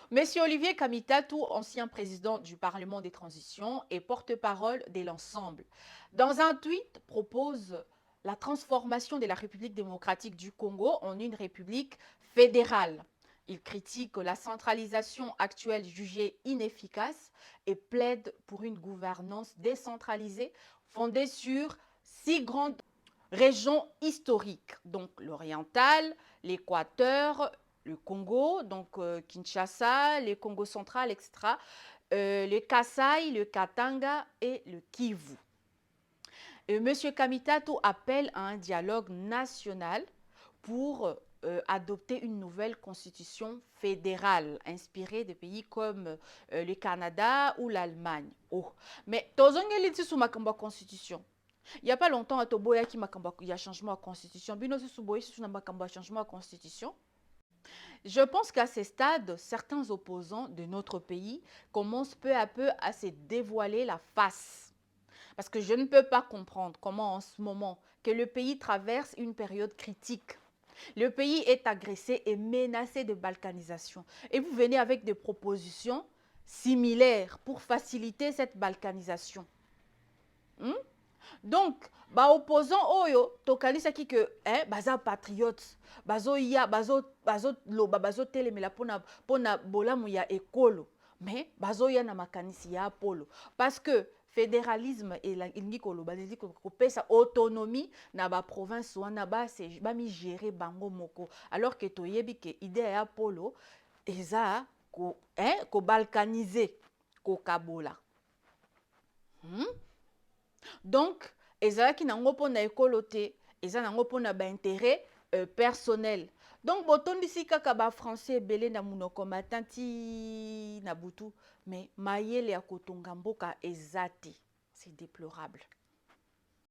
Monsieur Olivier Kamitatou, ancien président du Parlement des transitions et porte-parole de l'ensemble, dans un tweet propose la transformation de la République démocratique du Congo en une république fédérale. Il critique la centralisation actuelle jugée inefficace et plaide pour une gouvernance décentralisée fondée sur 6 grandes régions historiques, donc l'oriental, l'Équateur, le Congo, donc Kinshasa, le Congo central, etc., le Kasaï, le Katanga et le Kivu. Monsieur Kamitato appelle à un dialogue national pour adopter une nouvelle constitution fédérale inspirée de pays comme le Canada ou l'Allemagne. Oh. Mais tozongeli ti sous ma constitution. Il n'y a pas longtemps, il y a changement de constitution. Bino si souboye si na makambo changement de constitution. Je pense qu'à ce stade, certains opposants de notre pays commencent peu à peu à se dévoiler la face. Parce que je ne peux pas comprendre comment en ce moment que le pays traverse une période critique. Le pays est agressé et menacé de balkanisation. Et vous venez avec des propositions similaires pour faciliter cette balkanisation. Hmm? Donc, opposant oyo tokanisaki que baza patriote, bazo telemela pona bolamu ya ekolo, mais bazoya na makanisi ya polo parce que fédéralisme elingi koloba elingi kopesa autonomie na ba province wana bami gérer bango moko, alors que toyebi ke idée ya polo eza ko balkaniser ko kabola. Donc, ezalaki nango pona ekolo te, eza nango pona ba intérêt personnel. Donc, botondisi kaka ba français ebele na munoko matanti na butu, mais mayele ya kotonga mboka eza te. C'est déplorable.